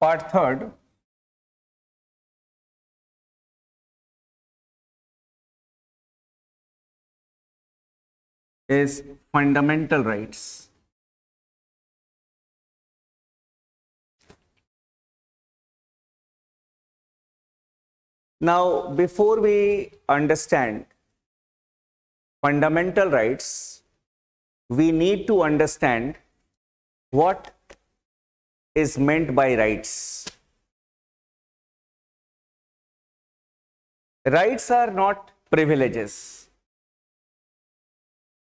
Part third is fundamental rights. Now, before we understand fundamental rights, we need to understand what is meant by rights. Rights are not privileges.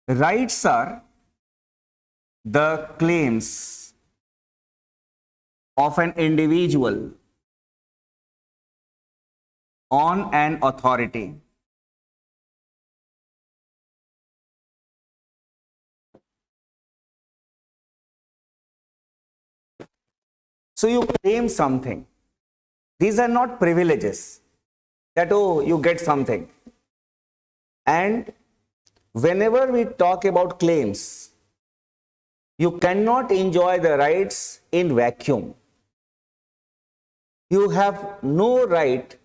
Rights are the claims of an individual on an authority. So you claim something. These are not privileges that, oh, you get something. And whenever we talk about claims, you cannot enjoy the rights in vacuum. You have no right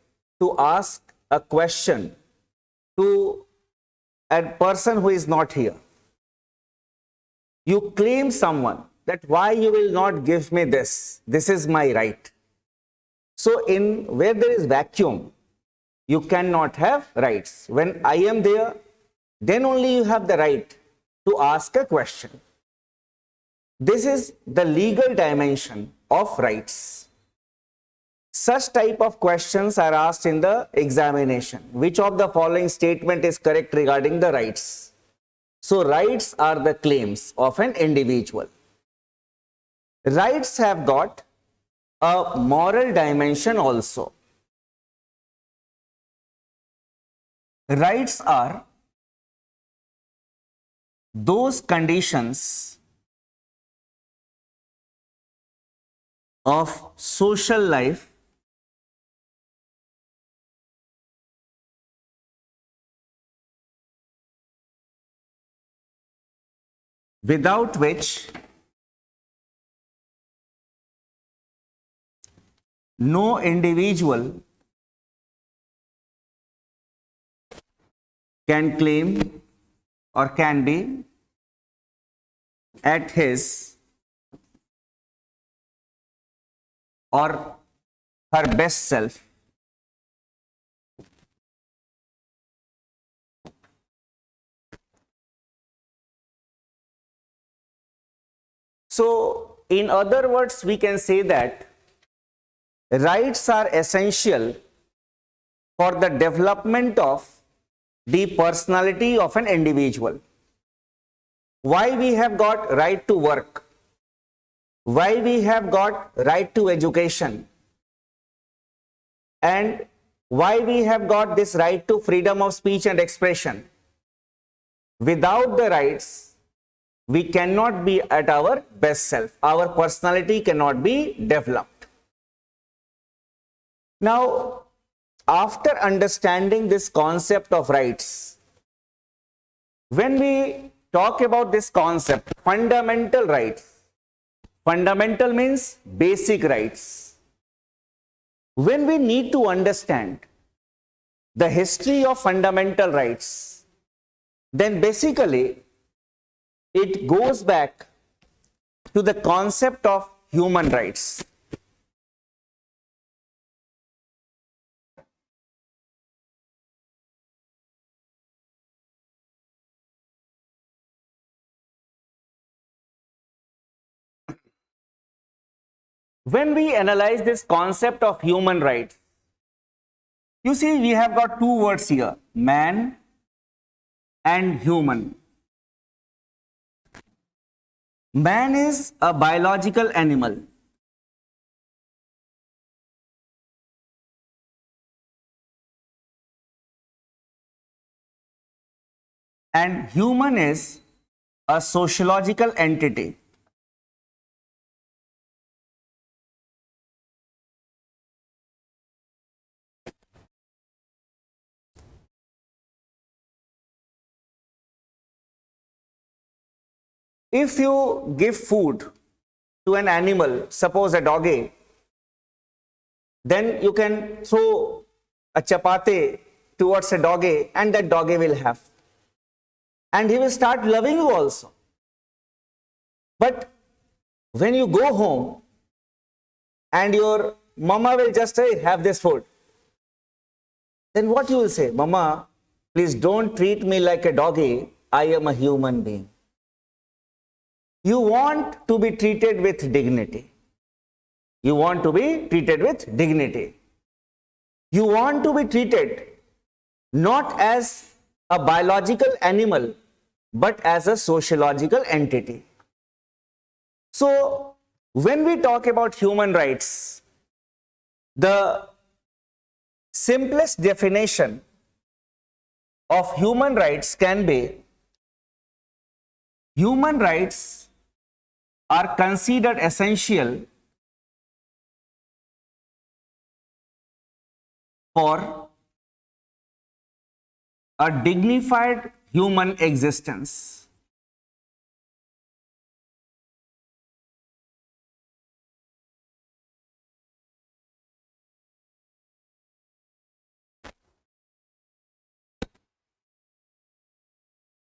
to ask a question to a person who is not here. You claim someone that why you will not give me this? This is my right. So in where there is vacuum, you cannot have rights. When I am there, then only you have the right to ask a question. This is the legal dimension of rights. Such type of questions are asked in the examination. Which of the following statement is correct regarding the rights? So rights are the claims of an individual. Rights have got a moral dimension also. Rights are those conditions of social life without which no individual can claim or can be at his or her best self. So, in other words, we can say that rights are essential for the development of the personality of an individual. Why we have got right to work? Why we have got right to education? And why we have got this right to freedom of speech and expression? Without the rights, we cannot be at our best self. Our personality cannot be developed. Now, after understanding this concept of rights, when we talk about this concept, fundamental rights, fundamental means basic rights. When we need to understand the history of fundamental rights, then basically it goes back to the concept of human rights. When we analyze this concept of human rights, you see we have got two words here, man and human. Man is a biological animal. And human is a sociological entity. If you give food to an animal, suppose a doggy, then you can throw a chapati towards a doggy and that doggy will have. And he will start loving you also. But when you go home and your mama will just say, have this food. Then what you will say? Mama, please don't treat me like a doggy. I am a human being. You want to be treated with dignity. You want to be treated with dignity. You want to be treated not as a biological animal, but as a sociological entity. So, when we talk about human rights, the simplest definition of human rights can be: human rights are considered essential for a dignified human existence.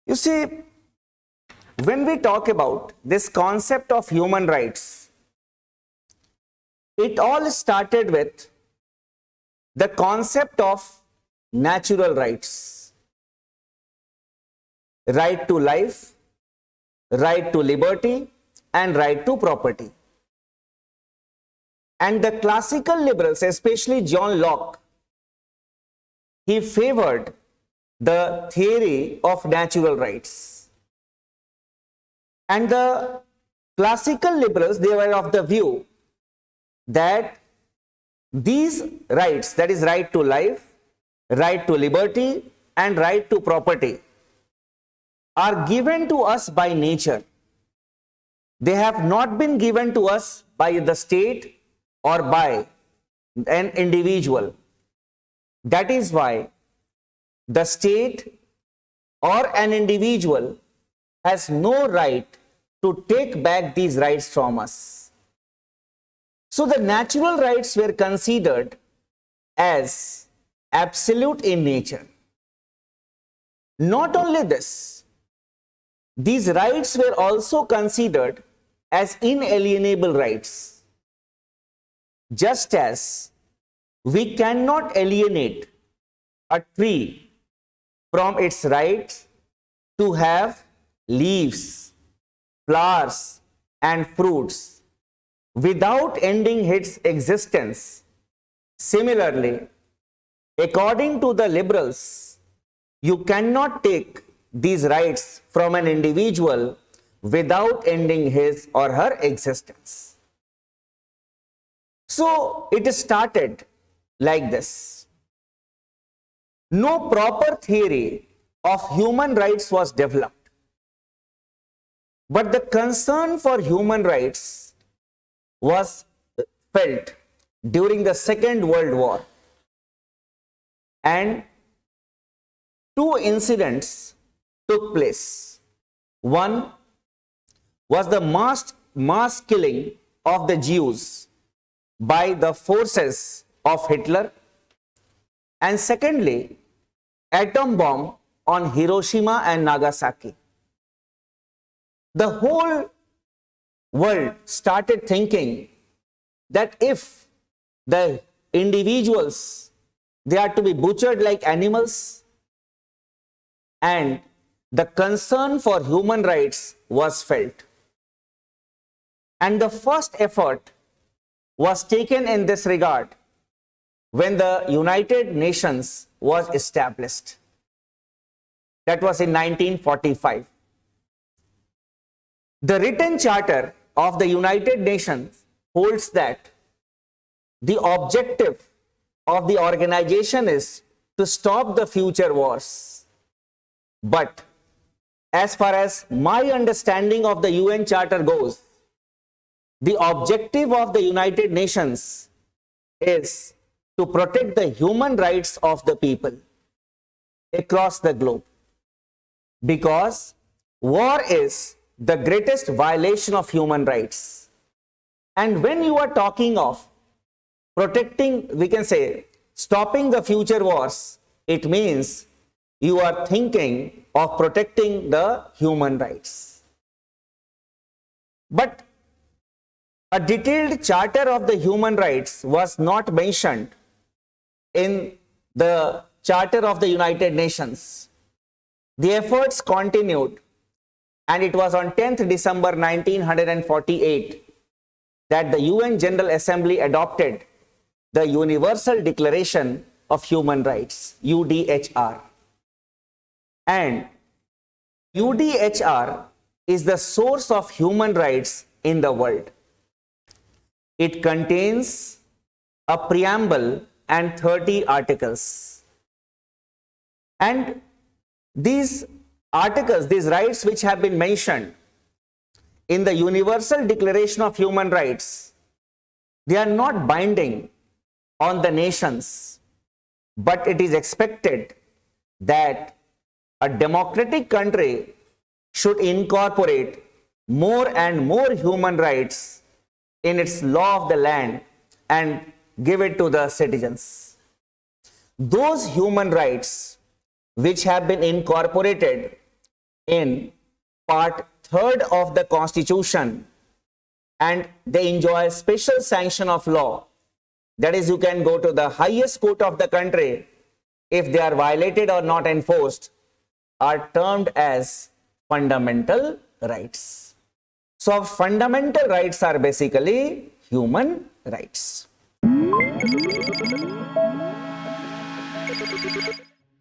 You see, when we talk about this concept of human rights, it all started with the concept of natural rights. Right to life, right to liberty, and right to property. And the classical liberals, especially John Locke, he favored the theory of natural rights. And the classical liberals, they were of the view that these rights, that is right to life, right to liberty, and right to property, are given to us by nature. They have not been given to us by the state or by an individual. That is why the state or an individual has no right to take back these rights from us. So the natural rights were considered as absolute in nature. Not only this, these rights were also considered as inalienable rights. Just as we cannot alienate a tree from its right to have leaves, flowers, and fruits without ending its existence. Similarly, according to the liberals, you cannot take these rights from an individual without ending his or her existence. So it started like this. No proper theory of human rights was developed, but the concern for human rights was felt during the Second World War, and two incidents took place. One was the mass killing of the Jews by the forces of Hitler, and secondly, atom bomb on Hiroshima and Nagasaki. The whole world started thinking that if the individuals, they are to be butchered like animals, and the concern for human rights was felt. And the first effort was taken in this regard when the United Nations was established. That was in 1945. The written charter of the United Nations holds that the objective of the organization is to stop the future wars. But as far as my understanding of the UN Charter goes, the objective of the United Nations is to protect the human rights of the people across the globe. Because war is the greatest violation of human rights. And when you are talking of protecting, we can say, stopping the future wars, it means you are thinking of protecting the human rights. But a detailed charter of the human rights was not mentioned in the Charter of the United Nations. The efforts continued, and it was on 10th December 1948 that the UN General Assembly adopted the Universal Declaration of Human Rights, UDHR. And UDHR is the source of human rights in the world. It contains a preamble and 30 articles. And these articles, these rights which have been mentioned in the Universal Declaration of Human Rights, they are not binding on the nations, but it is expected that a democratic country should incorporate more and more human rights in its law of the land and give it to the citizens. Those human rights which have been incorporated in Part 3rd of the Constitution, and they enjoy special sanction of law. That is, you can go to the highest court of the country if they are violated or not enforced, are termed as fundamental rights. So fundamental rights are basically human rights.